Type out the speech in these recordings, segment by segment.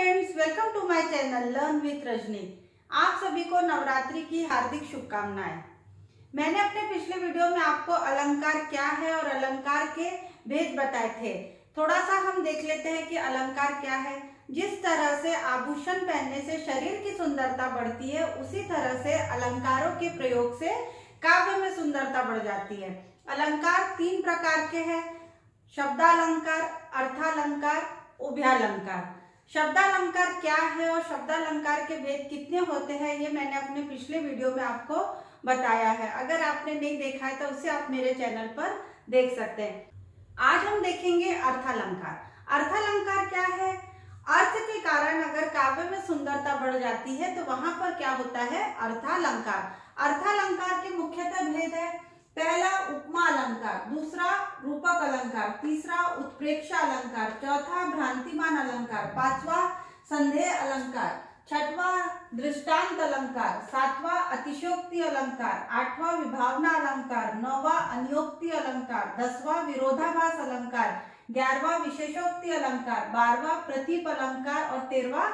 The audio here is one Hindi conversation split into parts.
Friends, welcome to my channel learn with Rajni. आप सभी को नवरात्रि की हार्दिक शुभकामनाएं। मैंने अपने पिछले वीडियो में आपको अलंकार क्या है और अलंकार के भेद बताए थे। थोड़ा सा हम देख लेते हैं कि अलंकार क्या है। जिस तरह से आभूषण पहनने से शरीर की सुंदरता बढ़ती है, उसी तरह से अलंकारों के प्रयोग से काव्य में सुंदरता बढ़ जाती है। अलंकार तीन प्रकार के हैं: शब्दालंकार, अर्थालंकार, उभयालंकार। शब्दालंकार क्या है और शब्दालंकार के भेद कितने होते हैं, ये मैंने अपने पिछले वीडियो में आपको बताया है। अगर आपने नहीं देखा है तो उसे आप मेरे चैनल पर देख सकते हैं। आज हम देखेंगे अर्थालंकार। अर्थालंकार क्या है? अर्थ के कारण अगर काव्य में सुंदरता बढ़ जाती है तो वहां पर क्या होता है? अर्थालंकार। अर्थालंकार के मुख्यतः भेद है: पहला उपमा अलंकार, दूसरा रूपक अलंकार, तीसरा उत्प्रेक्षा अलंकार, चौथा भ्रांतिमान अलंकार, पांचवा संदेह अलंकार, छठवां दृष्टांत अलंकार, सातवां अतिशयोक्ति अलंकार, आठवां विभावना अलंकार, नौवां अन्योक्ति अलंकार, 10वां विरोधाभास अलंकार, 11वां विशेषोक्ति अलंकार, 12वां प्रतीप अलंकार और 13वां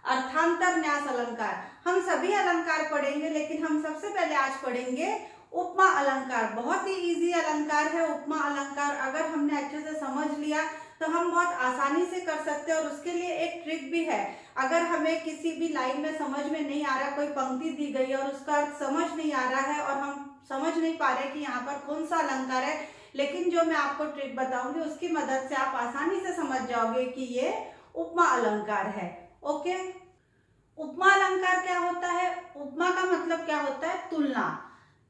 अर्थांतर न्यास अलंकार। हम सभी अलंकार पढ़ेंगे, लेकिन हम सबसे पहले आज पढ़ेंगे उपमा अलंकार। बहुत ही इजी अलंकार है उपमा अलंकार। अगर हमने अच्छे से समझ लिया तो हम बहुत आसानी से कर सकते हैं। और उसके लिए एक ट्रिक भी है। अगर हमें किसी भी लाइन में समझ में नहीं आ रहा, कोई पंक्ति दी गई है और उसका अर्थ समझ नहीं आ रहा है और हम समझ नहीं पा रहे कि यहाँ पर कौन सा अलंकार है, लेकिन जो मैं आपको ट्रिक बताऊंगी उसकी मदद से आप आसानी से समझ जाओगे कि ये उपमा अलंकार है। ओके, उपमा अलंकार क्या होता है? उपमा का मतलब क्या होता है? तुलना।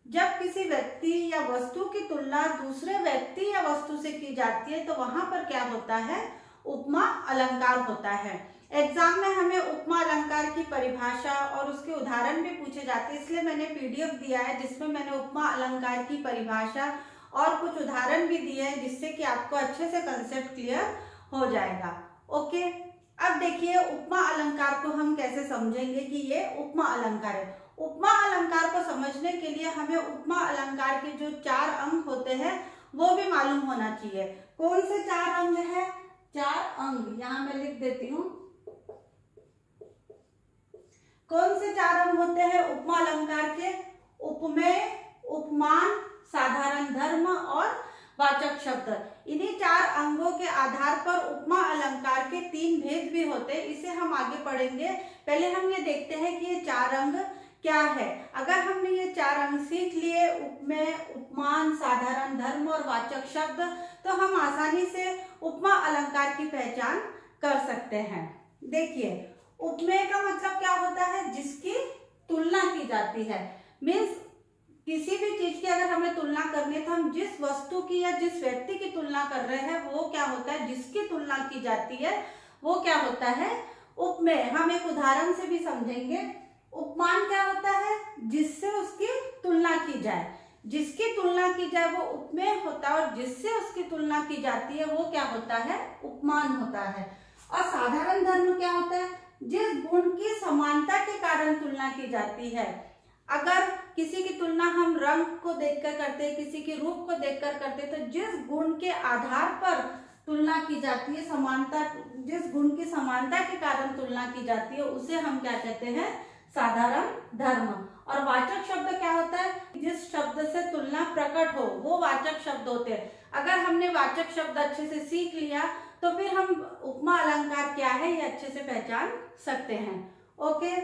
जब किसी व्यक्ति या वस्तु की तुलना दूसरे व्यक्ति या वस्तु से की जाती है तो वहां पर क्या होता है? उपमा अलंकार होता है। एग्जाम में हमें उपमा अलंकार की परिभाषा और उसके उदाहरण भी पूछे जाते हैं, इसलिए मैंने पीडीएफ दिया है जिसमें मैंने उपमा अलंकार की परिभाषा और कुछ उदाहरण भी दिए हैं, जिससे कि आपको अच्छे से कंसेप्ट क्लियर हो जाएगा। ओके, अब देखिए उपमा अलंकार को हम कैसे समझेंगे कि ये उपमा अलंकार है। उपमा अलंकार को समझने के लिए हमें उपमा अलंकार के जो 4 अंग होते हैं वो भी मालूम होना चाहिए। कौन से 4 अंग है? 4 अंग यहाँ मैं लिख देती हूँ। कौन से 4 अंग होते हैं उपमा अलंकार के? उपमेय, उपमान, साधारण धर्म और वाचक शब्द। इन्हीं 4 अंगों के आधार पर उपमा अलंकार के 3 भेद भी होते हैं। इसे हम आगे पढ़ेंगे। पहले हम ये देखते हैं कि ये 4 अंग क्या है। अगर हमने ये 4 अंग सीख लिए, उपमेय, उपमान, साधारण धर्म और वाचक शब्द, तो हम आसानी से उपमा अलंकार की पहचान कर सकते हैं। देखिए, उपमेय का मतलब क्या होता है? जिसकी तुलना की जाती है। मीन्स किसी भी चीज की अगर हमें तुलना करनी है तो हम जिस वस्तु की या जिस व्यक्ति की तुलना कर रहे हैं वो क्या होता है? जिसकी तुलना की जाती है वो क्या होता है? उपमेय। हम एक उदाहरण से भी समझेंगे। उपमान क्या होता है? जिससे उसकी तुलना की जाए। जिसकी तुलना की जाए वो उपमेय होता है और जिससे उसकी तुलना की जाती है वो क्या होता है? उपमान होता है। और साधारण धर्म क्या होता है? जिस गुण की समानता के कारण तुलना की जाती है। अगर किसी की तुलना हम रंग को देखकर करते हैं, किसी के रूप को देखकर करते हैं, तो जिस गुण के आधार पर तुलना की जाती है, समानता, जिस गुण की समानता के कारण तुलना की जाती है, उसे हम क्या कहते हैं? साधारण धर्म। और वाचक शब्द क्या होता है? जिस शब्द से तुलना प्रकट हो वो वाचक शब्द होते हैं। अगर हमने वाचक शब्द अच्छे से सीख लिया तो फिर हम उपमा अलंकार क्या है ये अच्छे से पहचान सकते हैं। ओके,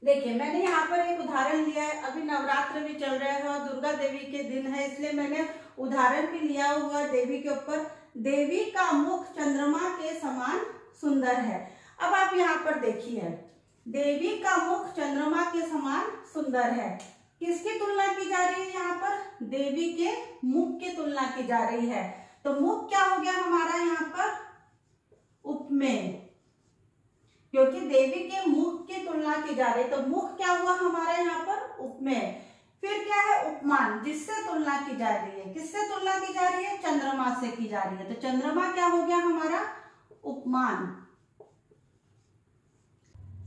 देखिए मैंने यहाँ पर एक उदाहरण लिया है। अभी नवरात्र भी चल रहे हैं और दुर्गा देवी के दिन है, इसलिए मैंने उदाहरण भी लिया हुआ देवी के ऊपर। देवी का मुख चंद्रमा के समान सुंदर है। अब आप यहाँ पर देखिए, देवी का मुख चंद्रमा के समान सुंदर है। किसकी तुलना की जा रही है यहाँ पर? देवी के मुख की तुलना की जा रही है। तो मुख क्या हो गया हमारा यहाँ पर? उपमेय, क्योंकि देवी के मुख की तुलना की जा रही है तो मुख क्या हुआ हमारा यहाँ पर? उपमेय। फिर क्या है? उपमान, जिससे तुलना की जा रही है। किससे तुलना की जा रही है? चंद्रमा से की जा रही है। तो चंद्रमा क्या हो गया हमारा? उपमान।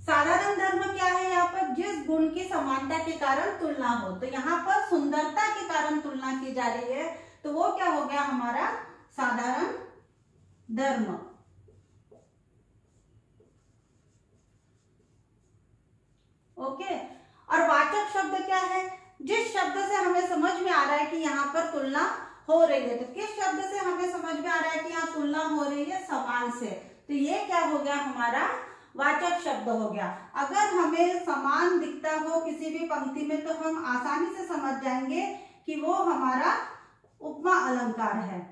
साधारण धर्म क्या है? यहाँ पर जिस गुण की समानता के कारण तुलना हो। तो यहाँ पर सुंदरता के कारण तुलना की जा रही है, तो वो क्या हो गया हमारा? साधारण धर्म। रहा है कि यहाँ पर तुलना हो रही है। तो किस शब्द से हमें समझ में आ रहा है कि यहाँ तुलना हो रही है? समान से। तो ये क्या हो गया? हमारा वाचक शब्द हो गया। अगर हमें समान दिखता हो किसी भी पंक्ति में तो हम आसानी से समझ जाएंगे कि वो हमारा उपमा अलंकार है।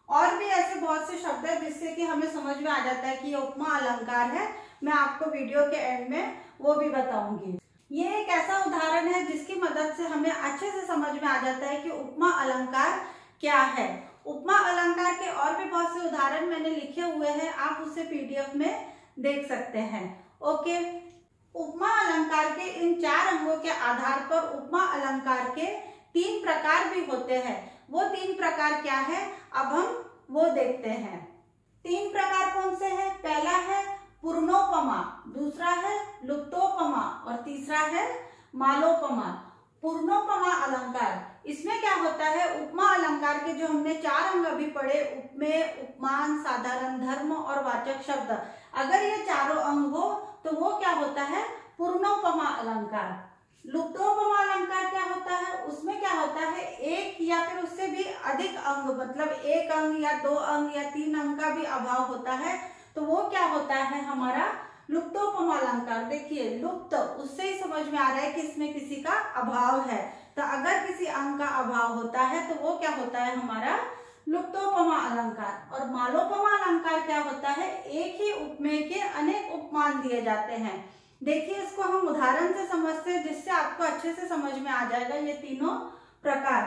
और भी ऐसे बहुत से शब्द है जिससे कि हमें समझ में आ जाता है कि ये उपमा अलंकार है। मैं आपको वीडियो के एंड में वो भी बताऊंगी। ये एक ऐसा उदाहरण है जिसकी मदद से हमें अच्छे से समझ में आ जाता है कि उपमा अलंकार क्या है। उपमा अलंकार के और भी बहुत से उदाहरण मैंने लिखे हुए हैं, आप उसे पीडीएफ में देख सकते हैं। ओके, उपमा अलंकार के इन 4 अंगों के आधार पर उपमा अलंकार के 3 प्रकार भी होते हैं। वो 3 प्रकार क्या है, अब हम वो देखते हैं। 3 प्रकार कौन से हैं? पहला है पूर्णोपमा, दूसरा है लुप्तोपमा और तीसरा है मालोपमा। पूर्णोपमा अलंकार, इसमें क्या होता है? उपमा अलंकार के जो हमने 4 अंग अभी पढ़े, उपमेय, उपमान, साधारण धर्म और वाचक शब्द, अगर ये चारों अंग हो तो वो क्या होता है? पूर्णोपमा अलंकार। लुप्तोपमा अलंकार क्या होता है? उसमें क्या होता है? एक या फिर उससे भी अधिक अंग, मतलब 1 अंग या 2 अंग या 3 अंग का भी अभाव होता है, तो वो क्या होता है? हमारा लुप्तोपमा अलंकार। देखिए लुप्त, उससे ही समझ में आ रहा है कि इसमें किसी का अभाव है। तो अगर किसी अंग का अभाव होता है तो वो क्या होता है? हमारा लुप्तोपमा अलंकार। और मालोपमा अलंकार क्या होता है? एक ही उपमेय के अनेक उपमान दिए जाते हैं। देखिए इसको हम उदाहरण से समझते हैं जिससे आपको अच्छे से समझ में आ जाएगा ये तीनों प्रकार।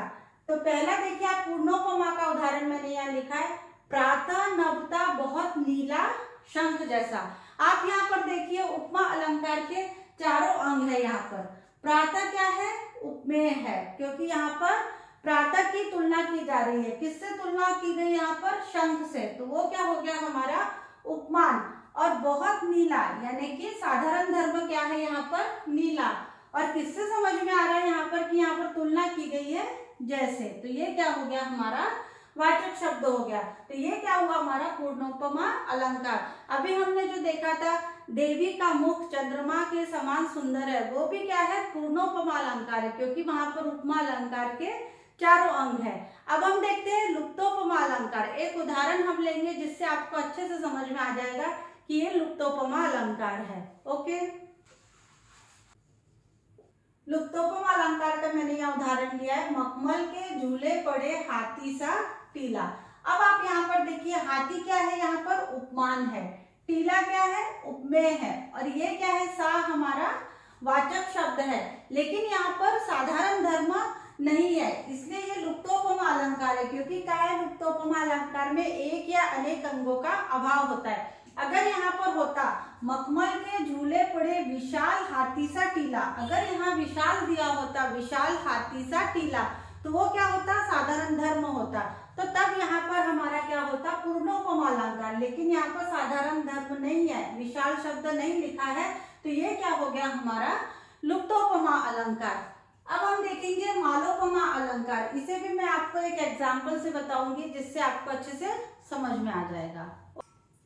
तो पहला देखिए आप, पूर्णोपमा का उदाहरण मैंने यहाँ लिखा है, प्रातः नभता बहुत नीला शंख जैसा। आप यहाँ पर देखिए उपमा अलंकार के चारों अंग है। यहाँ पर प्रातः क्या है? उपमेय है, क्योंकि यहाँ पर प्रातः की तुलना की जा रही है। किससे तुलना की गई? यहाँ पर शंख से, तो वो क्या हो गया? हमारा उपमान। और बहुत नीला, यानी कि साधारण धर्म क्या है? यहाँ पर नीला। और किससे समझ में आ रहा है यहाँ पर कि यहाँ पर तुलना की गई है जैसे, तो ये क्या हो गया? हमारा वाचक शब्द हो गया। तो ये क्या हुआ? हमारा पूर्णोपमा अलंकार। अभी हमने जो देखा था, देवी का मुख चंद्रमा के समान सुंदर है, वो भी क्या है? पूर्णोपमा अलंकार है, क्योंकि वहां पर उपमा अलंकार के चारों अंग है। अब हम देखते हैं लुप्तोपमा अलंकार। एक उदाहरण हम लेंगे जिससे आपको अच्छे से समझ में आ जाएगा कि ये लुप्तोपमा अलंकार है। ओके, लुप्तोपमा अलंकार का मैंने यहाँ उदाहरण लिया है, मखमल के झूले पड़े हाथी सा टीला। अब आप यहाँ पर देखिए, हाथी क्या है? यहाँ पर उपमान है, टीला क्या है? उपमेय है, और ये क्या है? सा हमारा वाचक शब्द है। लेकिन यहाँ पर साधारण धर्म नहीं है, इसलिए ये लुप्तोपमा अलंकार है। क्योंकि क्या है? लुप्तोपमा अलंकार में एक या अनेक अंगों का अभाव होता है। अगर यहाँ पर होता मखमल के झूले पड़े विशाल हाथी सा टीला, अगर यहाँ विशाल दिया होता, विशाल हाथी सा टीला, तो वो क्या होता? साधारण धर्म होता। तो तब यहाँ पर हमारा क्या होता? पूर्णोपमा अलंकार। लेकिन यहाँ पर साधारण धर्म नहीं है, विशाल शब्द नहीं लिखा है, तो ये क्या हो गया? हमारा लुप्तोपमा अलंकार। अब हम देखेंगे मालोपमा अलंकार। इसे भी मैं आपको एक एग्जाम्पल से बताऊंगी जिससे आपको अच्छे से समझ में आ जाएगा।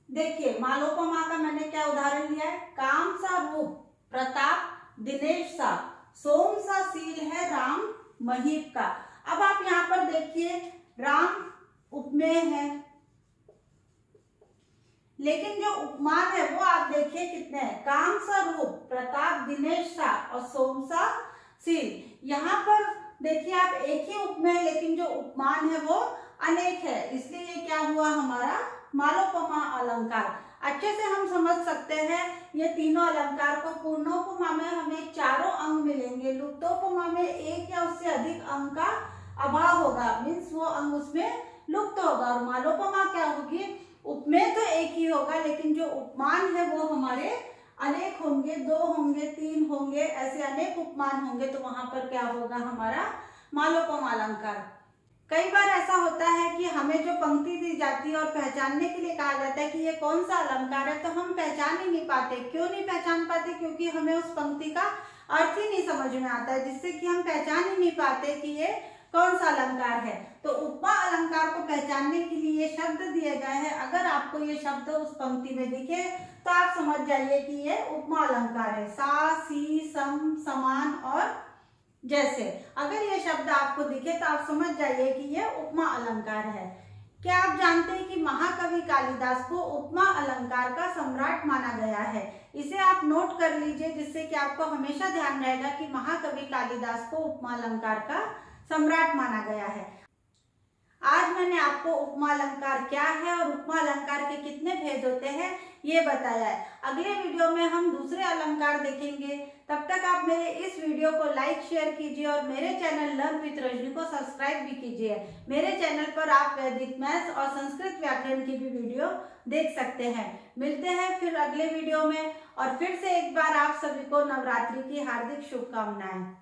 देखिए मालोपमा का मैंने क्या उदाहरण लिया है, काम सा रूप प्रताप दिनेश सा, सोम सा सील है राम महीप का। अब आप यहाँ पर देखिए राम उपमेय है, लेकिन जो उपमान है वो आप देखिए कितने हैं, काम सा रूप प्रताप दिनेश सा और सोम सा सील। यहाँ पर देखिए आप एक ही उपमेय, लेकिन जो उपमान है वो अनेक है, इसलिए ये क्या हुआ? हमारा मालोपमा अलंकार। अच्छे से हम समझ सकते हैं ये तीनों अलंकार को। पूर्णोपमा में हमें चारों अंग मिलेंगे, लुप्तोपमा में एक या उससे अधिक अंग का अभाव होगा, मीन्स वो अंग उसमें लुप्त होगा। और मालोपमा क्या होगी? उपमेय तो एक ही होगा, लेकिन जो उपमान है वो हमारे अनेक होंगे, 2 होंगे, 3 होंगे, ऐसे अनेक उपमान होंगे, तो वहां पर क्या होगा? हमारा मालोपमा अलंकार। कई बार ऐसा होता है कि हमें जो पंक्ति दी जाती है और पहचानने के लिए कहा जाता है कि ये कौन सा अलंकार है, तो हम पहचान ही नहीं पाते। क्यों नहीं पहचान पाते? क्योंकि हमें उस पंक्ति का अर्थ ही नहीं समझ में आता है, जिससे कि हम पहचान ही नहीं पाते कि ये कौन सा अलंकार है। तो उपमा अलंकार को पहचानने के लिए ये शब्द दिए गए हैं। अगर आपको ये शब्द उस पंक्ति में दिखे तो आप समझ जाइए कि ये उपमा अलंकार है। सा, सी, सम, समान और जैसे अगर ये शब्द आपको दिखे तो आप समझ जाइए कि ये उपमा अलंकार है। क्या आप जानते हैं कि महाकवि कालिदास को उपमा अलंकार का सम्राट माना गया है? इसे आप नोट कर लीजिए, जिससे कि आपको हमेशा ध्यान रहेगा कि महाकवि कालिदास को उपमा अलंकार का सम्राट माना गया है। आज मैंने आपको उपमा अलंकार क्या है और उपमा अलंकार के कितने भेद होते हैं ये बताया है। अगले वीडियो में हम दूसरे अलंकार देखेंगे। तब तक आप मेरे इस वीडियो को लाइक शेयर कीजिए और मेरे चैनल लर्न विद रजनी को सब्सक्राइब भी कीजिए। मेरे चैनल पर आप वैदिक मैथ्स और संस्कृत व्याकरण की भी वीडियो देख सकते हैं। मिलते हैं फिर अगले वीडियो में, और फिर से एक बार आप सभी को नवरात्रि की हार्दिक शुभकामनाएं।